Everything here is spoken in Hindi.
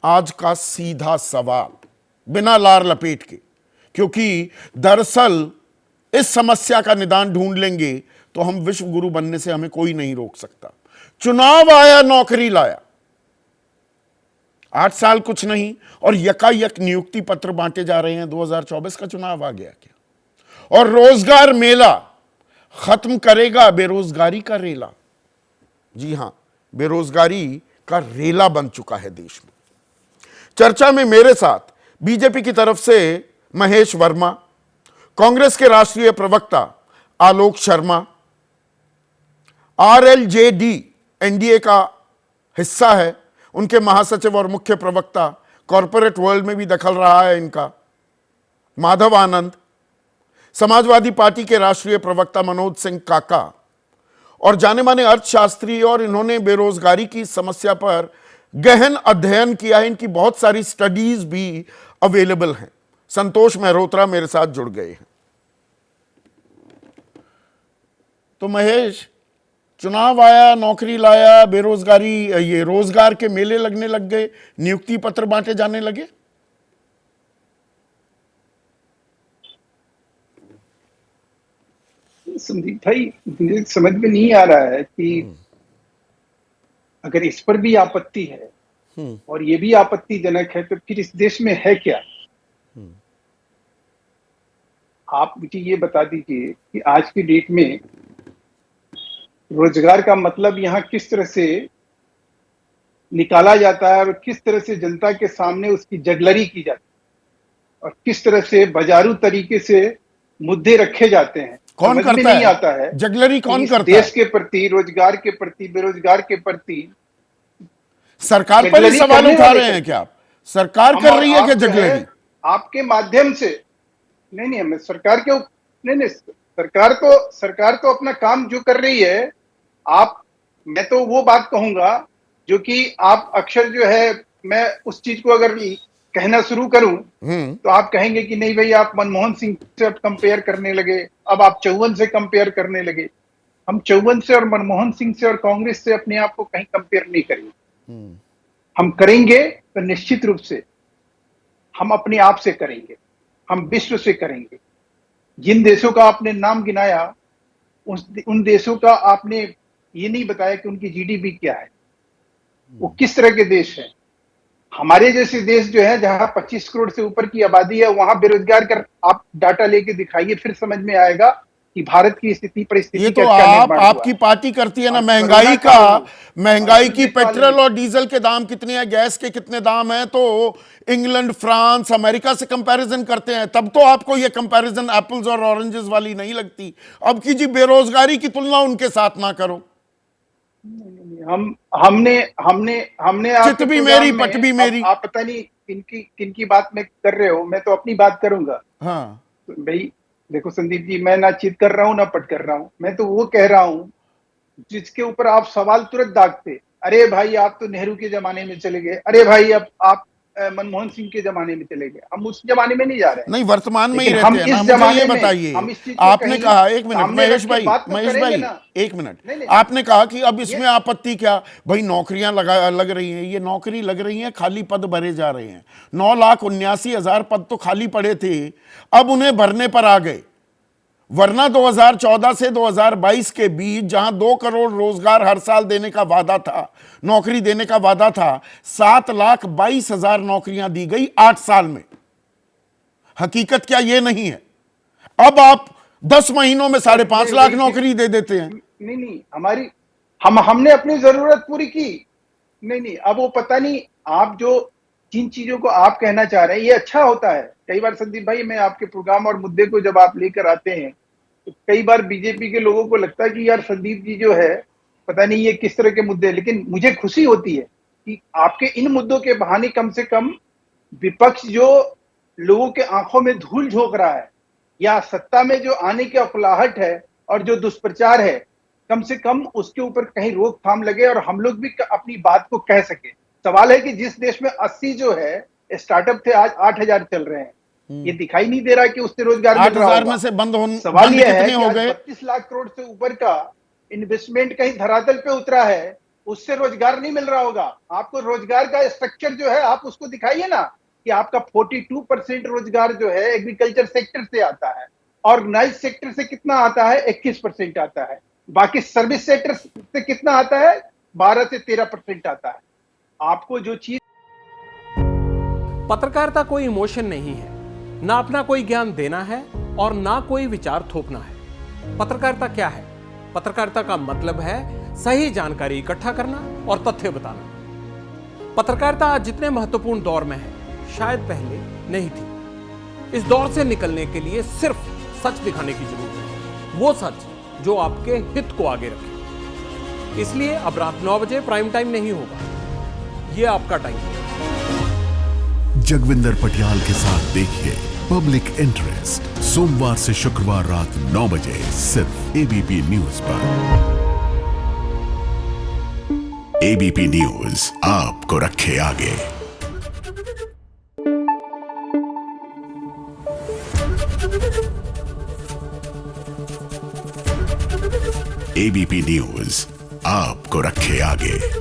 आज का सीधा सवाल, बिना लार लपेट के, क्योंकि दरअसल इस समस्या का निदान ढूंढ लेंगे तो हम विश्व गुरु बनने से हमें कोई नहीं रोक सकता। चुनाव आया, नौकरी लाया, 8 साल कुछ नहीं और यकायक नियुक्ति पत्र बांटे जा रहे हैं। 2024 का चुनाव आ गया क्या? और रोजगार मेला खत्म करेगा बेरोजगारी का रेला। जी हां, बेरोजगारी का रेला बन चुका है देश में। चर्चा में मेरे साथ बीजेपी की तरफ से महेश वर्मा, कांग्रेस के राष्ट्रीय प्रवक्ता आलोक शर्मा, आरएलजेडी एनडीए का हिस्सा है, उनके महासचिव और मुख्य प्रवक्ता, कॉरपोरेट वर्ल्ड में भी दखल रहा है इनका, माधव आनंद, समाजवादी पार्टी के राष्ट्रीय प्रवक्ता मनोज सिंह काका, और जाने माने अर्थशास्त्री, और इन्होंने बेरोजगारी की समस्या पर गहन अध्ययन किया है। इनकी बहुत सारी स्टडीज भी अवेलेबल हैं। संतोष मेहरोत्रा मेरे साथ जुड़ गए हैं। तो महेश, चुनाव आया, नौकरी लाया, बेरोजगारी, ये रोजगार के मेले लगने लग गए, नियुक्ति पत्र बांटे जाने लगे। संदीप भाई, मुझे समझ में नहीं आ रहा है कि अगर इस पर भी आपत्ति है और ये भी आपत्तिजनक है तो फिर इस देश में है क्या? आप मुझे ये बता दीजिए कि आज की डेट में रोजगार का मतलब यहाँ किस तरह से निकाला जाता है और किस तरह से जनता के सामने उसकी जगलरी की जाती है और किस तरह से बाजारू तरीके से मुद्दे रखे जाते हैं। कौन करता नहीं आता है जगलरी? कौन करता देश के प्रति, रोजगार के प्रति, बेरोजगार के प्रति? सरकार पर ही सवाल उठा रहे हैं क्या आप? सरकार कर रही है क्या जगलरी आपके माध्यम से? नहीं, हमें सरकार के नहीं, सरकार तो अपना काम जो कर रही है, मैं तो वो बात कहूंगा जो कि आप अक्सर जो है, मैं उस चीज को अगर कहना शुरू करूं तो आप कहेंगे कि नहीं भाई, आप मनमोहन सिंह से अब कंपेयर करने लगे, अब आप चौवन से कंपेयर करने लगे। हम चौवन से और मनमोहन सिंह से और कांग्रेस से अपने आप को कहीं कंपेयर नहीं करेंगे। हम करेंगे तो निश्चित रूप से हम अपने आप से करेंगे, हम विश्व से करेंगे। जिन देशों का आपने नाम गिनाया, उन देशों का आपने ये नहीं बताया कि उनकी जीडीपी क्या है, वो किस तरह के देश हैं। हमारे जैसे देश जो है, जहां 25 करोड़ से ऊपर की आबादी है, वहां बेरोजगार कर आप डाटा लेके दिखाइए, फिर समझ में आएगा कि भारत की स्थिति परिस्थिति। ये तो आपकी पार्टी करती है ना। महंगाई की पेट्रोल और डीजल के दाम कितने हैं, गैस के कितने दाम हैं, तो इंग्लैंड, फ्रांस, अमेरिका से कंपैरिजन करते हैं, तब तो आपको ये कंपैरिजन एप्पल्स और ऑरेंजेस वाली नहीं लगती। अब कीजिए बेरोजगारी की तुलना उनके साथ ना करो। हमने चित भी मेरी, पट भी मेरी। आप पता नहीं किनकी बात में कर रहे हो, मैं तो अपनी बात करूंगा। हाँ तो भाई देखो संदीप जी, मैं ना चित कर रहा हूं ना पट कर रहा हूं, मैं तो वो कह रहा हूं जिसके ऊपर आप सवाल तुरंत दागते। अरे भाई, आप तो नेहरू के जमाने में चले गए, अरे भाई अब आप मनमोहन सिंह के जमाने में चले गए। हम उस जमाने में नहीं जा रहे हैं, नहीं, वर्तमान में ही रहते हैं ना। मुझे ये बताइए, आपने कहा, एक मिनट महेश भाई, एक मिनट, आपने कहा कि अब इसमें आपत्ति क्या भाई? नौकरियां लग रही हैं, ये नौकरी लग रही हैं, खाली पद भरे जा रहे हैं। 9,79,000 पद तो खाली पड़े थे, अब उन्हें भरने पर आ गए। वरना 2014 से 2022 के बीच जहां 2 करोड़ रोजगार हर साल देने का वादा था, नौकरी देने का वादा था, 7,22,000 नौकरियां दी गई 8 साल में। हकीकत क्या ये नहीं है? अब आप 10 महीनों में 5.5 लाख नौकरी दे देते हैं। नहीं, हमने अपनी जरूरत पूरी की। नहीं, अब वो पता नहीं, आप जो जिन चीजों को आप कहना चाह रहे हैं, ये अच्छा होता है। कई बार संदीप भाई, मैं आपके प्रोग्राम और मुद्दे को जब आप लेकर आते हैं तो कई बार बीजेपी के लोगों को लगता है कि यार संदीप जी जो है, पता नहीं ये किस तरह के मुद्दे। लेकिन मुझे खुशी होती है कि आपके इन मुद्दों के बहाने कम से कम विपक्ष जो लोगों के आंखों में धूल झोंक रहा है, या सत्ता में जो आने की अफलाहट है और जो दुष्प्रचार है, कम से कम उसके ऊपर कहीं रोकथाम लगे और हम लोग भी अपनी बात को कह सके। सवाल है कि जिस देश में 80 जो है स्टार्टअप थे, आज 8,000 चल रहे हैं। ये दिखाई नहीं दे रहा कि उससे रोजगार 8,000 में से बंद सवाल बंद यह है कितने कि हो गए? 32 लाख करोड़ से ऊपर का इन्वेस्टमेंट कहीं धरातल पे उतरा है, उससे रोजगार नहीं मिल रहा होगा। आपको रोजगार का स्ट्रक्चर जो है आप उसको दिखाइए ना, कि आपका 42% रोजगार जो है एग्रीकल्चर सेक्टर से आता है, ऑर्गेनाइज सेक्टर से कितना आता है, 21% आता है, बाकी सर्विस सेक्टर से कितना आता है, 12 से 13% आता है। आपको जो चीज, पत्रकारिता कोई इमोशन नहीं है, ना अपना कोई ज्ञान देना है और ना कोई विचार थोपना है। पत्रकारिता क्या है? पत्रकारिता का मतलब है सही जानकारी इकट्ठा करना और तथ्य बताना। पत्रकारिता आज जितने महत्वपूर्ण दौर में है, शायद पहले नहीं थी। इस दौर से निकलने के लिए सिर्फ सच दिखाने की जरूरत है, वो सच जो आपके हित को आगे रखे। इसलिए अब रात 9 बजे प्राइम टाइम नहीं होगा, ये आपका टाइम है। जगविंदर पटियाल के साथ देखिए पब्लिक इंटरेस्ट, सोमवार से शुक्रवार रात 9 बजे सिर्फ एबीपी न्यूज पर। एबीपी न्यूज आपको रखे आगे। एबीपी न्यूज आपको रखे आगे।